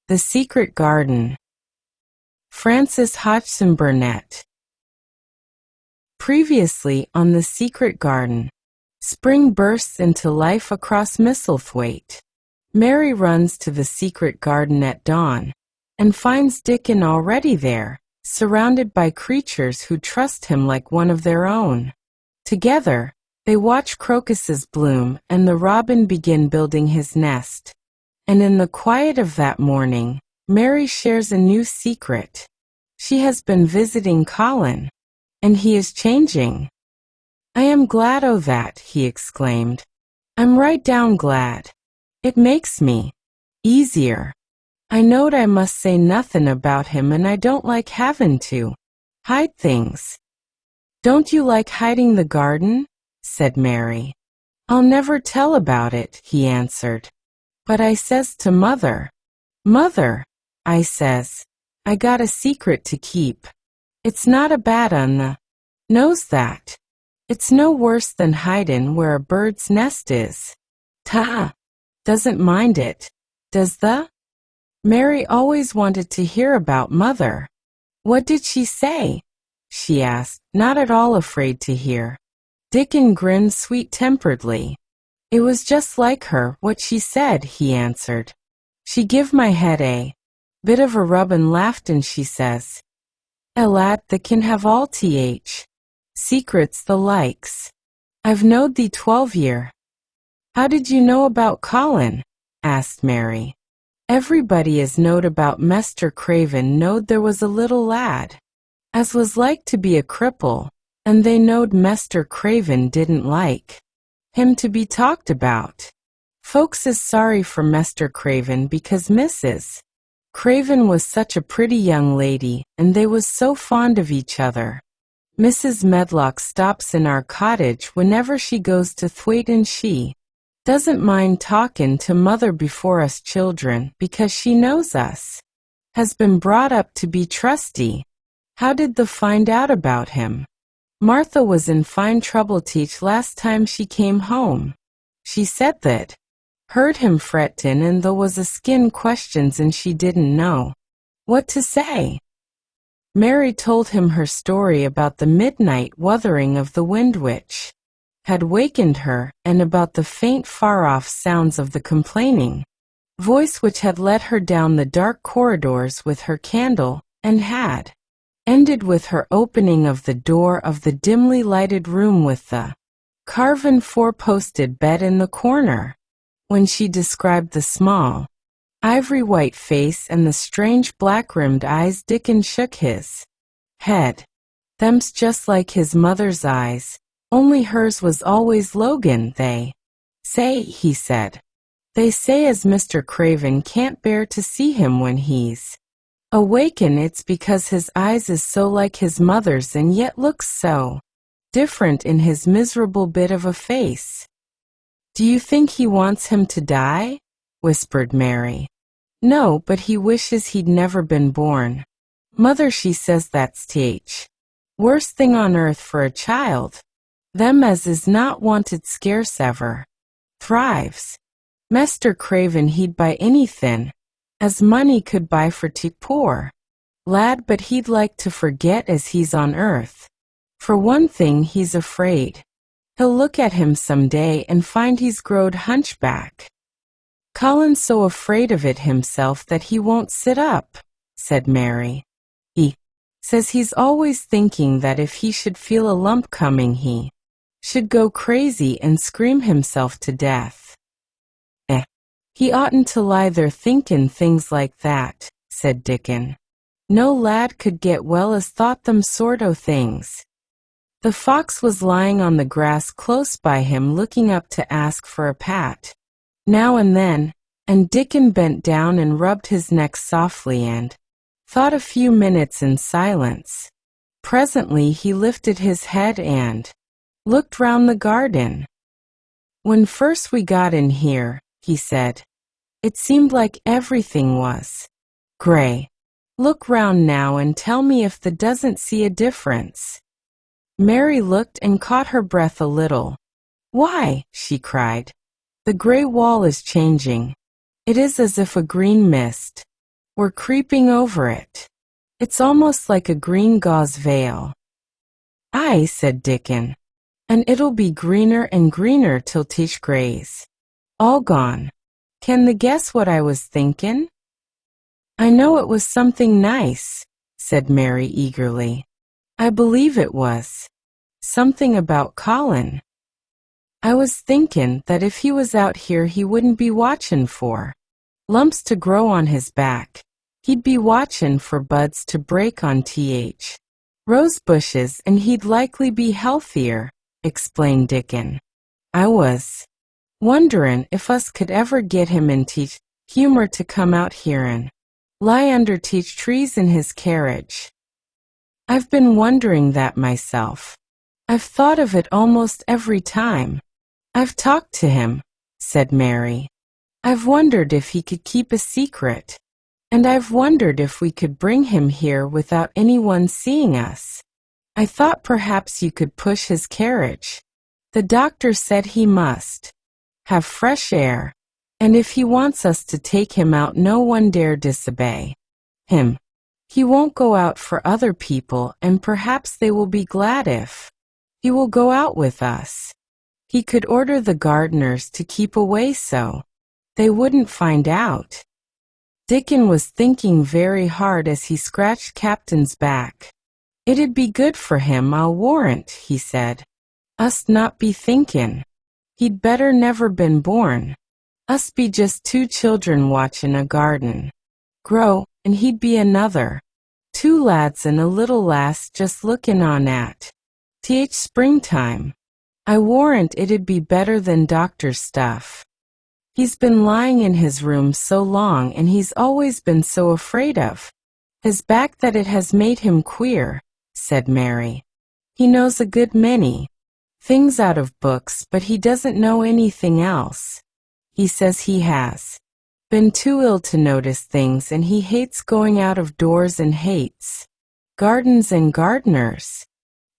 The Secret Garden. Francis Hodgson Burnett. Previously on The Secret Garden. Spring bursts into life across Misselthwaite. Mary runs to the secret garden at dawn and finds Dickon already there, surrounded by creatures who trust him like one of their own. Together, they watch crocuses bloom and the robin begin building his nest. And in the quiet of that morning, Mary shares a new secret. She has been visiting Colin, and he is changing. "I am glad o' that," he exclaimed. "I'm right down glad. It makes me easier. I knowed I must say nothin' about him, and I don't like havin' to hide things." "Don't you like hiding the garden?" said Mary. "I'll never tell about it," he answered. "But I says to Mother, 'Mother,' I says, 'I got a secret to keep. It's not a bad un, knows that. It's no worse than hidin' where a bird's nest is. Ta doesn't mind it, does the?'" Mary always wanted to hear about Mother. "What did she say?" she asked, not at all afraid to hear. Dickon grinned sweet-temperedly. "It was just like her, what she said," he answered. "She give my head a bit of a rub and laughed, and she says, 'A lad that can have all secrets the likes. I've knowed thee 12 year.'" "How did you know about Colin?" asked Mary. "Everybody as knowed about Mester Craven knowed there was a little lad as was like to be a cripple, and they knowed Mester Craven didn't like him to be talked about. Folks is sorry for Mester Craven because Mrs. Craven was such a pretty young lady, and they was so fond of each other. Mrs. Medlock stops in our cottage whenever she goes to Thwaite, and she doesn't mind talkin' to Mother before us children because she knows us, has been brought up to be trusty." "How did the find out about him?" "Martha was in fine trouble teach last time she came home. She said that heard him frettin', and there was a skin questions, and she didn't know what to say." Mary told him her story about the midnight wuthering of the wind which had wakened her, and about the faint far-off sounds of the complaining voice which had led her down the dark corridors with her candle, and had ended with her opening of the door of the dimly lighted room with the carven four-posted bed in the corner. When she described the small, ivory-white face and the strange black-rimmed eyes, Dickon shook his head. "Them's just like his mother's eyes, only hers was always Logan, they say," he said. "They say as Mr. Craven can't bear to see him when he's awaken. It's because his eyes is so like his mother's and yet looks so different in his miserable bit of a face." "Do you think he wants him to die?" whispered Mary. "No, but he wishes he'd never been born. Mother, she says that's the worst thing on earth for a child. Them as is not wanted scarce ever thrives. Mester Craven he'd buy anythin' as money could buy for t' poor lad, but he'd like to forget as he's on earth. For one thing, he's afraid he'll look at him some day and find he's growed hunchback. Colin's so afraid of it himself that he won't sit up," said Mary. "He says he's always thinking that if he should feel a lump coming he should go crazy and scream himself to death." "He oughtn't to lie there thinkin' things like that," said Dickon. "No lad could get well as thought them sort o' things." The fox was lying on the grass close by him, looking up to ask for a pat now and then, and Dickon bent down and rubbed his neck softly and thought a few minutes in silence. Presently he lifted his head and looked round the garden. "When first we got in here," he said, "it seemed like everything was gray. Look round now and tell me if thou doesn't see a difference." Mary looked and caught her breath a little. "Why," she cried, "the gray wall is changing. It is as if a green mist We're creeping over it. It's almost like a green gauze veil. Aye, said Dickon. And it'll be greener and greener till 'tis grays. All gone. Can thee guess what I was thinkin'? I know it was something nice, said Mary eagerly. I believe it was. Something about Colin. I was thinkin' that if he was out here he wouldn't be watchin' for lumps to grow on his back. He'd be watchin' for buds to break on rose bushes, and he'd likely be healthier, explained Dickon. I was wonderin' if us could ever get him in humor to come out here and lie under trees in his carriage. I've been wondering that myself. I've thought of it almost every time I've talked to him, said Mary. I've wondered if he could keep a secret, and I've wondered if we could bring him here without anyone seeing us. I thought perhaps you could push his carriage. The doctor said he must have fresh air, and if he wants us to take him out, no one dare disobey him. He won't go out for other people, and perhaps they will be glad if he will go out with us. He could order the gardeners to keep away so they wouldn't find out. Dickon was thinking very hard as he scratched Captain's back. It'd be good for him, I'll warrant, he said. Us not be thinkin' he'd better never been born. Us be just two children watchin' a garden grow, and he'd be another. Two lads and a little lass just lookin' on at springtime. I warrant it'd be better than doctor's stuff. He's been lying in his room so long, and he's always been so afraid of his back that it has made him queer, said Mary. He knows a good many things out of books, but he doesn't know anything else. He says he has been too ill to notice things, and he hates going out of doors and hates gardens and gardeners.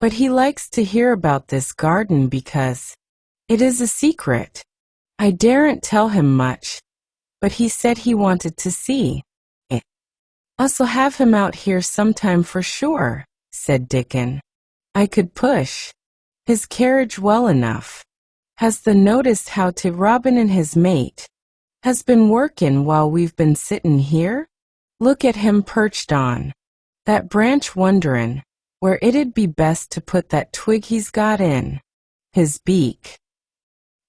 But he likes to hear about this garden because it is a secret. I daren't tell him much, but he said he wanted to see it. Us'll have him out here sometime for sure, said Dickon. I could push his carriage well enough. Has thee noticed how Robin and his mate has been workin' while we've been sittin' here? Look at him perched on that branch wonderin' where it'd be best to put that twig he's got in his beak.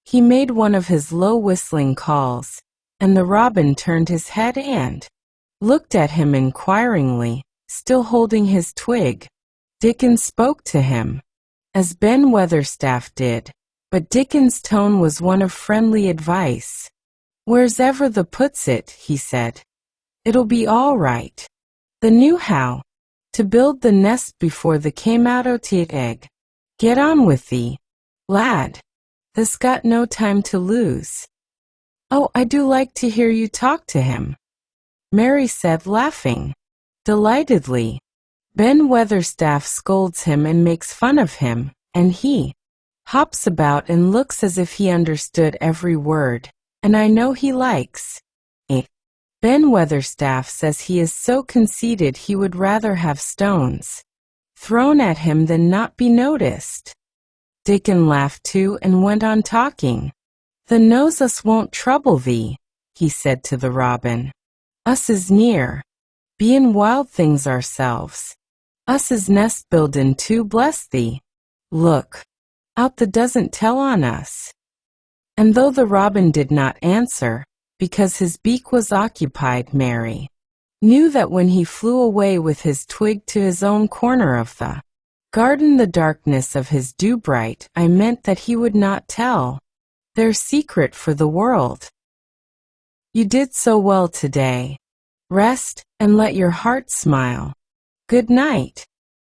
He made one of his low whistling calls, and the robin turned his head and looked at him inquiringly, still holding his twig. Dickon spoke to him, as Ben Weatherstaff did, but Dickon's tone was one of friendly advice. Where's ever the puts it, he said. It'll be all right. The knew how to build the nest before the came out o' the egg. Get on with thee, lad. They's got no time to lose. Oh, I do like to hear you talk to him, Mary said, laughing delightedly. Ben Weatherstaff scolds him and makes fun of him, and he hops about and looks as if he understood every word, and I know he likes it. Ben Weatherstaff says he is so conceited he would rather have stones thrown at him than not be noticed. Dickon laughed too and went on talking. The knows us won't trouble thee, he said to the robin. Us is near, bein' wild things ourselves. Us is nest buildin' too, bless thee. Look out, the doesn't tell on us. And though the robin did not answer, because his beak was occupied, Mary knew that when he flew away with his twig to his own corner of the garden, the darkness of his dew-bright eye meant that he would not tell their secret for the world. You did so well today. Rest, and let your heart smile. Good night.